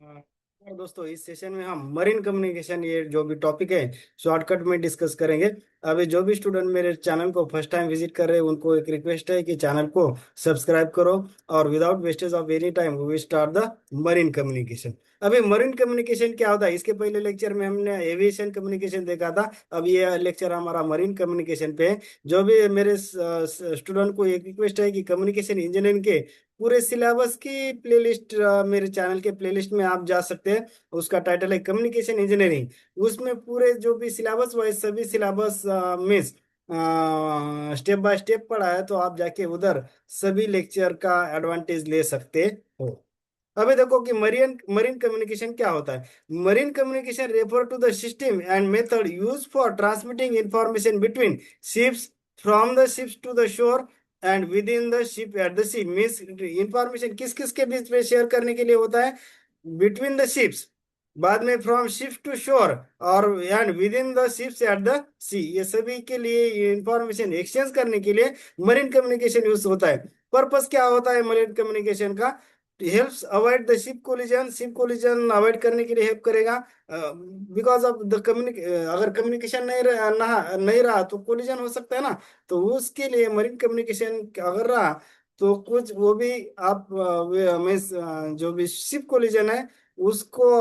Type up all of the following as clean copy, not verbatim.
हाँ। और दोस्तों इस सेशन में हम मरीन कम्युनिकेशन ये जो भी टॉपिक है शॉर्टकट में डिस्कस करेंगे। अभी जो भी स्टूडेंट मेरे चैनल को फर्स्ट टाइम विजिट कर रहे हैं उनको एक रिक्वेस्ट है कि चैनल को सब्सक्राइब करो। और without wastage of any time we start the marine communication. अभी मरीन कम्युनिकेशन क्या होता है, इसके पहले लेक्चर में हमने एविएशन कम्युनिकेशन देखा था। अब ये लेक्चर हमारा मरीन कम्युनिकेशन पे है। जो भी मेरे स्टूडेंट को एक रिक्वेस्ट है कि कम्युनिकेशन इंजीनियरिंग के पूरे सिलेबस की प्लेलिस्ट मेरे चैनल के प्लेलिस्ट में आप जा सकते हैं। उसका टाइटल है कम्युनिकेशन इंजीनियरिंग। उसमें पूरे जो भी सिलेबस वाइज सभी syllabus miss step by step पढ़ा है, तो आप जाके उधर सभी लेक्चर का एडवांटेज ले सकते हो। अभी देखो कि मरीन मरीन कम्युनिकेशन क्या होता है। Marine communication refer to the system and method use for transmitting information between ships, from the ships to the shore and within the ship at the sea. Means information किस किस के बीच में share करने के लिए होता है, between the ships, बाद में फ्रॉम शिप्स टू शोर, और and within the ships at the sea. ये सभी के लिए इंफॉर्मेशन एक्सचेंज करने के लिए मरीन कम्युनिकेशन यूज होता है। पर्पस क्या होता है मरीन कम्युनिकेशन का, helps avoid the ship collision avoid करने के लिए हेल्प करेगा। बिकॉज ऑफ द कम्युनिक अगर कम्युनिकेशन नहीं रहा तो कोलिजन हो सकता है ना। तो उसके लिए मरीन कम्युनिकेशन अगर रहा तो कुछ वो भी आप मीन्स जो भी शिप कोलिजन है उसको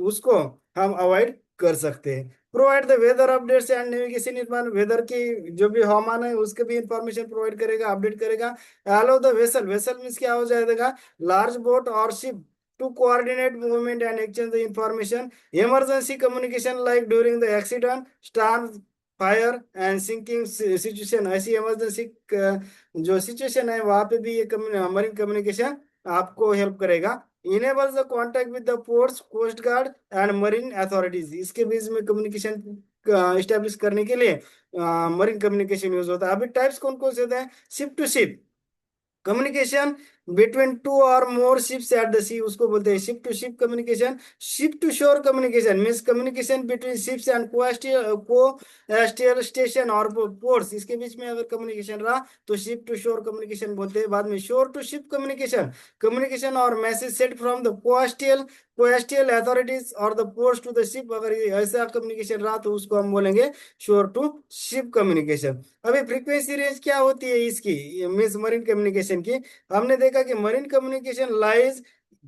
उसको हम अवॉइड कर सकते हैं। Provide the weather updates and navigation information, weather की जो भी हवामान है उसके भी इंफॉर्मेशन प्रोवाइड करेगा, अपडेट करेगा। Allow the vessel, vessel means क्या हो जाएगा, large boat or ship to coordinate movement and exchange the information. Emergency communication like during the accident, storm, fire and sinking situation, ऐसी इमरजेंसी जो situation है वहां पे भी ये मरीन कम्युनिकेशन आपको हेल्प करेगा। Enables the contact with the ports, coast guard and marine authorities, इसके बीच में कम्युनिकेशन स्टेब्लिश करने के लिए मरीन कम्युनिकेशन यूज होता है। अभी टाइप्स कौन कौन से होते हैं, ship to ship communication between two or more ships at the sea, उसको बोलते हैं ship to ship communication. Ship to shore communication means communication between ships and को स्टेशन और पोर्ट्स, इसके बीच में अगर कम्युनिकेशन रहा तो शिप टू शोर कम्युनिकेशन बोलते हैं। बाद में shore to ship communication, communication और message sent from the coastal authorities और the ports to the ship, अगर ये ऐसा कम्युनिकेशन रहा तो उसको हम बोलेंगे शोर टू शिप कम्युनिकेशन। अभी फ्रीक्वेंसी रेंज क्या होती है इसकी, मीन्स मरीन कम्युनिकेशन की, हमने देखा कि marine communication lies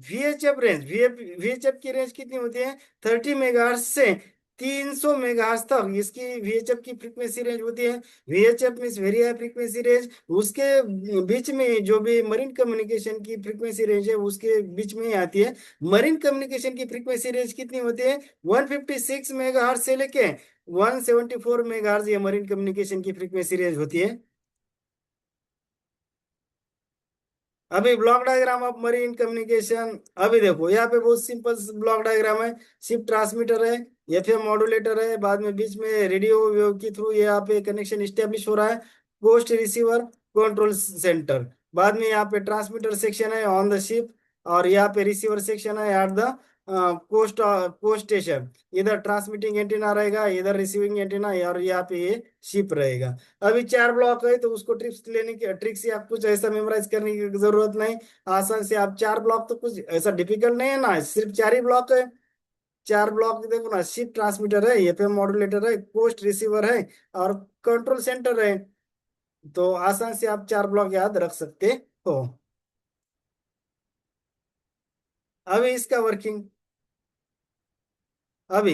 VHF range, VHF की रेंज कितनी होती है, 30 मेगाहर्ट्ज से 300 मेगाहर्ट्ज तक इसकी वीएचएफ की फ्रीक्वेंसी रेंज होती है। VHF means very high frequency range. उसके बीच में जो भी मरीन कम्युनिकेशन की फ्रीक्वेंसी रेंज है उसके बीच में ही आती है। मरीन कम्युनिकेशन की फ्रीक्वेंसी रेंज कितनी होती है, 156 मेगाहर्ट्ज से लेके 174 मेगाहर्ट्ज, ये मरीन कम्युनिकेशन की फ्रीक्वेंसी रेंज होती है। अभी block diagram of marine communication, अभी देखो यहाँ पे बहुत सिंपल ब्लॉक डायग्राम है। शिप ट्रांसमीटर है, एफएम मॉड्यूलेटर है, बाद में बीच में रेडियो वेव के थ्रू यहाँ पे कनेक्शन स्टेब्लिश हो रहा है, पोस्ट रिसीवर, कंट्रोल सेंटर। बाद में यहाँ पे ट्रांसमीटर सेक्शन है ऑन द शिप, और यहाँ पे रिसीवर सेक्शन है at the post post station. इधर ट्रांसमिटिंग एंटीना रहेगा, इधर रिसीविंग एंटीना, और यहाँ पे ये शिप रहेगा। अभी 4 ब्लॉक है तो उसको ट्रिक से आप कुछ ऐसा मेमोराइज करने की जरूरत नहीं। आसान से आप 4 ब्लॉक, तो कुछ ऐसा डिफिकल्ट नहीं है ना, सिर्फ 4 ही ब्लॉक है। 4 ब्लॉक देखो ना, शिप ट्रांसमीटर है, एफएम मॉड्यूलेटर है, पोस्ट रिसीवर है, और कंट्रोल सेंटर है। तो आसान से आप 4 ब्लॉक याद रख सकते हो। अभी इसका वर्किंग, अभी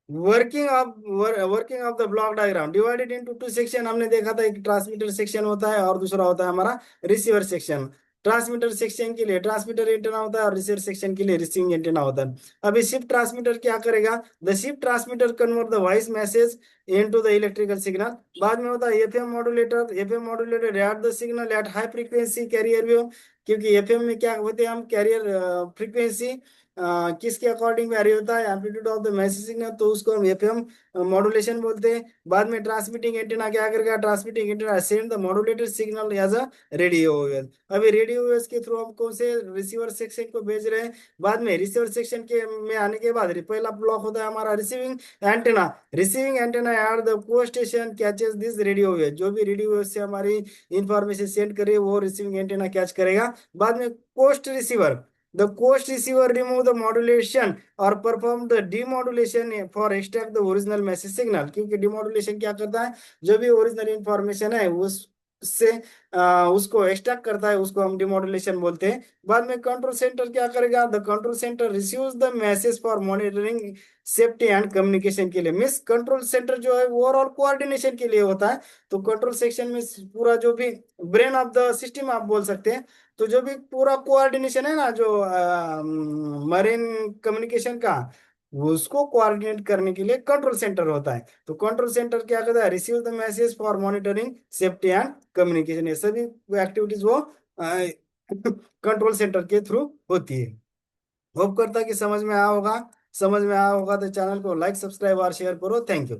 working of the block diagram divided into two section, हमने देखा था एक ट्रांसमीटर सेक्शन होता है और दूसरा होता है हमारा रिसीवर सेक्शन। ट्रांसमीटर सेक्शन के लिए ट्रांसमीटर एंटेना होता है और रिसीवर सेक्शन के लिए रिसीविंग एंटेना होता है। अभी शिफ्ट ट्रांसमीटर क्या करेगा, the shift transmitter convert the voice message into the electrical signal. बाद में होता है FM modulator at the signal at high frequency carrier wave, क्योंकि एफएम में क्या होते हैं हम, कैरियर फ्रीक्वेंसी किसके अकॉर्डिंग वेरी होता है, amplitude of the message signal, तो उसको हम एफएम मॉड्यूलेशन बोलते हैं। बाद में ट्रांसमिटिंग एंटीना क्या करेगा, transmitting antenna send the modulated signal as a radio wave. अभी रेडियो वेव्स के थ्रू हम कौन से रिसीवर सेक्शन को भेज रहे हैं। बाद में रिसीवर सेक्शन के में आने के बाद पहला ब्लॉक होता है हमारा receiving antenna. Receiving antenna at the को station catches this radio wave, जो भी रेडियो वेव से हमारी इंफॉर्मेशन सेंड करे वो रिसीविंग एंटेना कैच करेगा। बाद में post receiver, the coast receiver remove the modulation और perform the demodulation for extract the original message signal, क्योंकि डीमॉड्यूलेशन क्या करता है, जो भी ओरिजिनल इंफॉर्मेशन है उससे उसको एक्सट्रैक्ट करता है, उसको हम डिमॉड्यूलेशन बोलते हैं। बाद में कंट्रोल सेंटर क्या करेगा, the control centre receives the message for monitoring safety and communication के लिए। मिस कंट्रोल सेंटर जो है वो ओवरऑल कोऑर्डिनेशन के लिए होता है। तो कंट्रोल सेक्शन में पूरा जो भी ब्रेन ऑफ द सिस्टम आप बोल सकते हैं। तो जो भी पूरा कोऑर्डिनेशन है ना, जो मरीन कम्युनिकेशन का, उसको कोऑर्डिनेट करने के लिए कंट्रोल सेंटर होता है। तो कंट्रोल सेंटर क्या करता है, receive the message for monitoring safety and communication, ये सभी एक्टिविटीज वो कंट्रोल सेंटर के थ्रू होती है। होप करता है कि समझ में आया होगा। समझ में आया होगा तो चैनल को लाइक सब्सक्राइब और शेयर करो। Thank you.